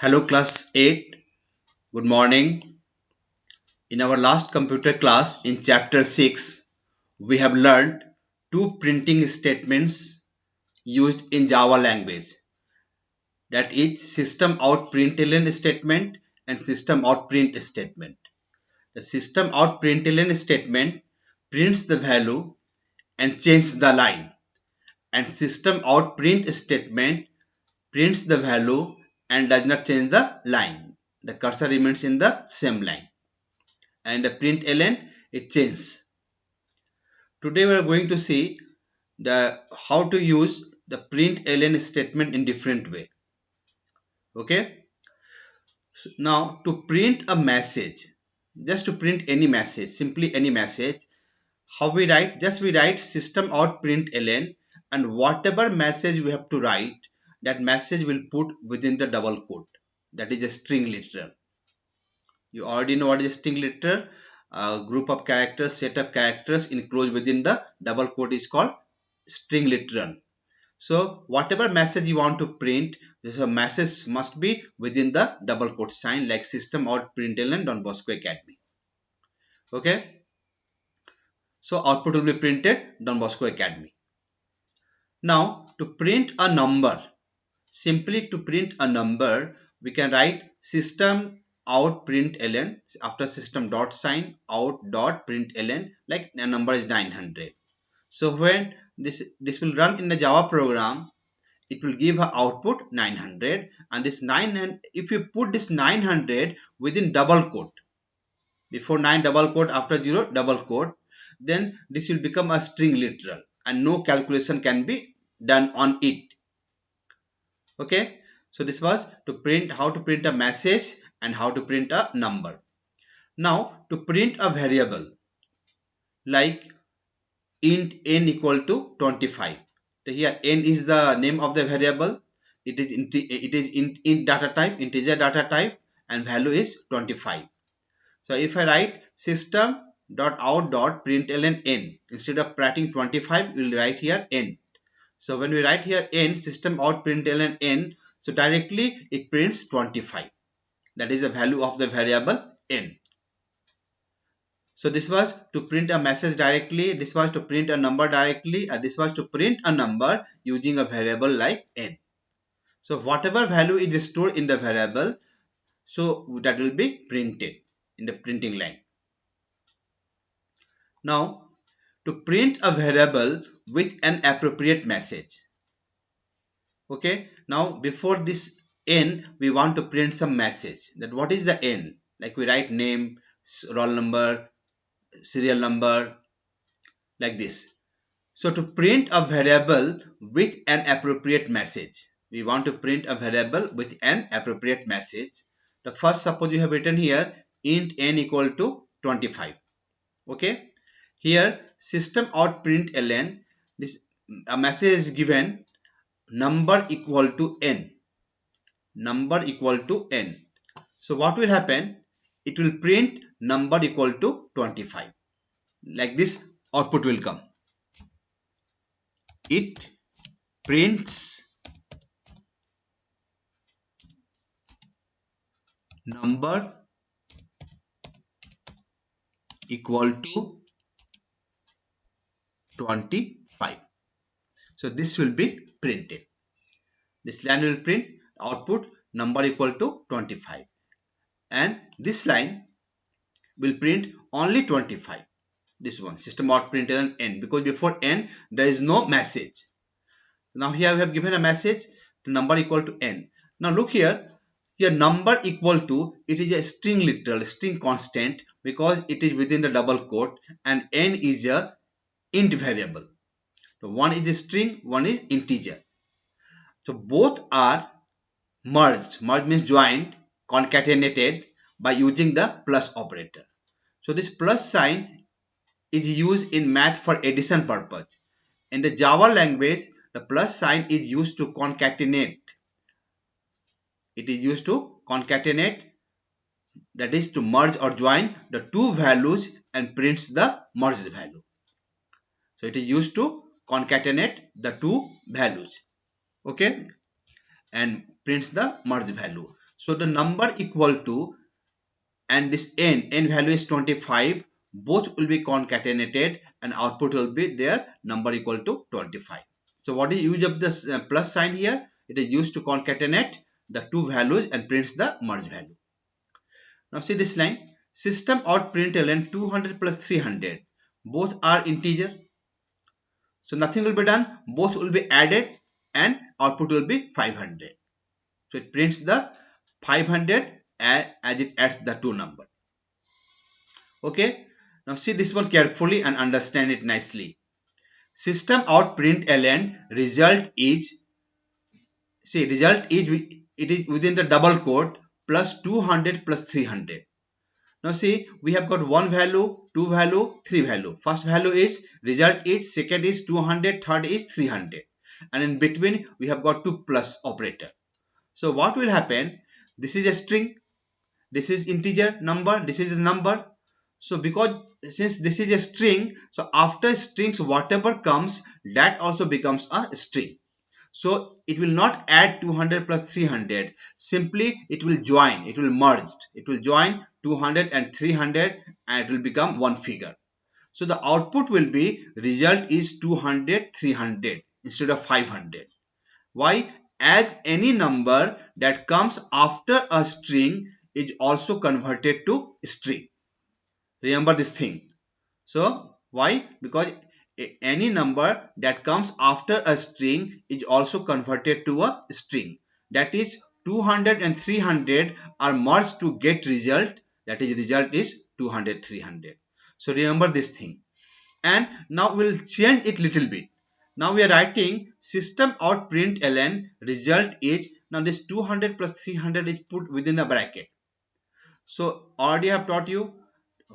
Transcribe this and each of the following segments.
Hello class 8, good morning. In our last computer class in chapter 6, we have learned two printing statements used in Java language, that is system out println statement and system out print statement. The system out println statement prints the value and changes the line, and system out print statement prints the value and does not change the line. The cursor remains in the same line. And the println it changes. Today we are going to see the how to use the println statement in different way. Okay. Now to print a message, just to print any message, simply any message, how we write? Just we write system out println, and whatever message we have to write, that message will put within the double quote. That is a string literal. You already know what is a string literal. A group of characters, set of characters enclosed within the double quote is called string literal. So whatever message you want to print, this message must be within the double quote sign, like system out println Don Bosco Academy. Okay, so output will be printed Don Bosco Academy. Now to print a number, simply to print a number, we can write system out println after system dot sign out dot println, like the number is 900. So when this will run in the Java program, it will give a output 900, and this 900, if you put this 900 within double quote, before 9 double quote, after 0 double quote, then this will become a string literal and no calculation can be done on it. Okay, so this was to print, how to print a message and how to print a number. Now to print a variable like int n equal to 25. So here n is the name of the variable. It is int data type, integer data type, and value is 25. So if I write system dot out dot println n, instead of writing 25, we will write here n. So when we write here n, system out println n, so directly it prints 25. That is the value of the variable n. So this was to print a message directly, this was to print a number directly, and this was to print a number using a variable like n. So whatever value is stored in the variable, so that will be printed in the printing line. Now to print a variable with an appropriate message. Okay, now before this n, we want to print some message. That what is the n? Like we write name, roll number, serial number, like this. So to print a variable with an appropriate message, we want to print a variable with an appropriate message. The first, suppose you have written here int n equal to 25. Okay, here system out println, this a message is given number equal to n, number equal to n. So what will happen? It will print number equal to 25. Like this output will come. It prints number equal to 25. So this will be printed. This line will print output number equal to 25, and this line will print only 25. This one, system out println n, because before n there is no message. So now here we have given a message to number equal to n. Now look here, here number equal to, it is a string literal, string constant, because it is within the double quote, and n is a int variable. So one is a string, one is integer. So both are merged. Merged means joined, concatenated by using the plus operator. So this plus sign is used in math for addition purpose. In the Java language, the plus sign is used to concatenate. It is used to concatenate, that is to merge or join the two values and prints the merged value. So it is used to concatenate the two values. Okay, and prints the merged value. So the number equal to and this n value is 25, both will be concatenated and output will be their number equal to 25. So what is use of this plus sign here? It is used to concatenate the two values and prints the merge value. Now see this line, system out println 200 plus 300, both are integer. So nothing will be done, both will be added and output will be 500. So it prints the 500 as it adds the two number. Okay, now see this one carefully and understand it nicely. System out println result is, see result is, it is within the double quote plus 200 plus 300. Now see, we have got one value, two value, three value. First value is result is, second is 200, third is 300, and in between we have got two plus operator. So what will happen? This is a string, this is integer number, this is a number. So because since this is a string, so after strings whatever comes, that also becomes a string. So it will not add 200 plus 300, simply it will join, it will merge, it will join 200 and 300 and it will become one figure. So the output will be result is 200 300 instead of 500. Why? As any number that comes after a string is also converted to string. Remember this thing. So why? Because any number that comes after a string is also converted to a string. That is 200 and 300 are merged to get result. That is result is 200 300. So remember this thing. And now we'll change it little bit. Now we are writing system out println result is, now this 200 plus 300 is put within a bracket. So already I have taught you,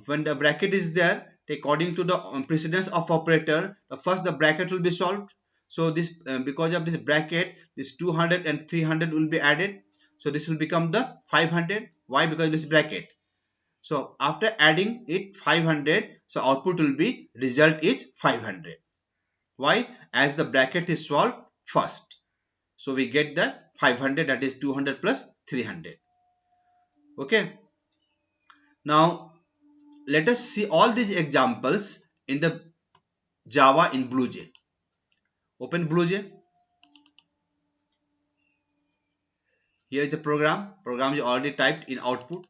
when the bracket is there, according to the precedence of operator, first the bracket will be solved. So this because of this bracket, this 200 and 300 will be added. So this will become the 500. Why? Because this bracket. So after adding it 500, so output will be result is 500. Why? As the bracket is solved first. So we get the 500, that is 200 plus 300. Okay. Now let us see all these examples in the Java in BlueJ. Open BlueJ. Here is the program. Program is already typed in output.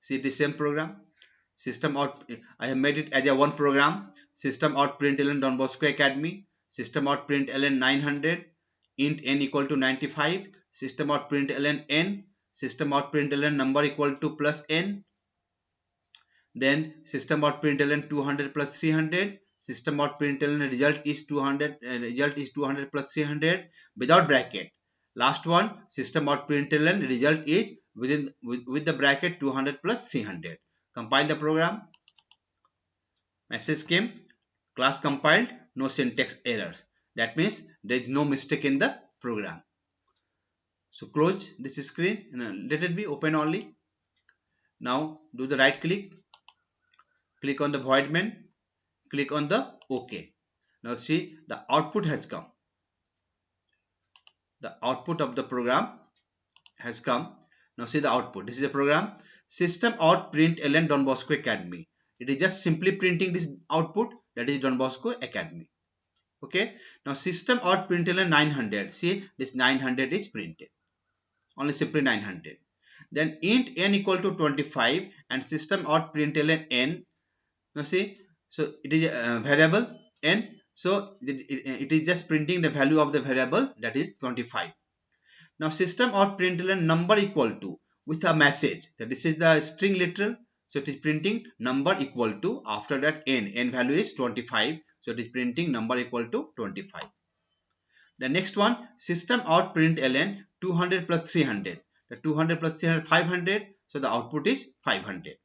See the same program. System out. I have made it as a one program. System out println Don Bosco Academy. System out println 900. Int n equal to 95. System out println n. System out println number equal to plus n. Then system out println 200 plus 300. System out println result is 200. Result is 200 plus 300 without bracket. Last one, system out println result is within with the bracket 200 plus 300. Compile the program. Message came. Class compiled. No syntax errors. That means there is no mistake in the program. So close this screen. Let it be open only. Now do the right click. Click on the void main. Click on the OK. Now see the output has come. The output of the program has come. Now see the output. This is the program. System out println Don Bosco Academy. It is just simply printing this output, that is Don Bosco Academy. Okay. Now system out println 900. See this 900 is printed. Only simply 900. Then int n equal to 25 and system out println n. Now see, so it is a variable n. So it is just printing the value of the variable, that is 25. Now system out println number equal to with a message. So this is the string literal. So it is printing number equal to, after that n value is 25. So it is printing number equal to 25. The next one, system out println 200 plus 300. The 200 plus 300 500. So the output is 500.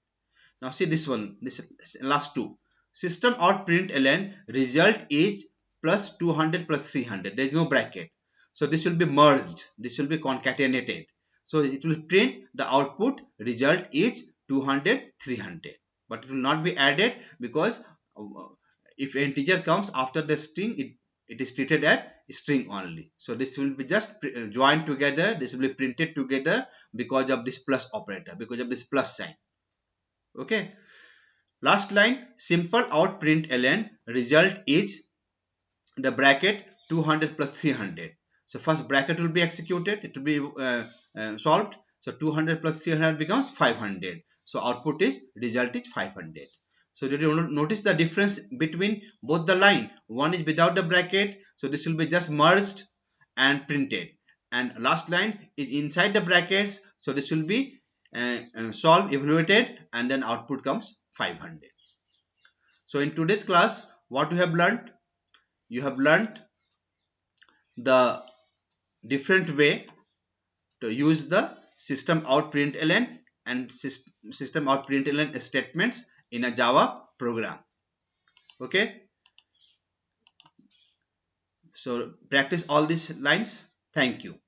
Now see this one, this last two. System out println result is plus 200 plus 300. There is no bracket. So this will be merged. This will be concatenated. So it will print the output result is 200 300. But it will not be added because if integer comes after the string, It is treated as string only. So this will be just joined together. This will be printed together because of this plus operator, because of this plus sign. Okay. Last line, simple out println result is the bracket 200 plus 300. So first bracket will be executed. It will be solved. So 200 plus 300 becomes 500. So output is result is 500. So did you notice the difference between both the line? One is without the bracket. So this will be just merged and printed. And last line is inside the brackets. So this will be solved, evaluated, and then output comes 500. So in today's class, what you have learned? You have learned the different way to use the system out println and system out println statements in a Java program. Okay, so practice all these lines. Thank you.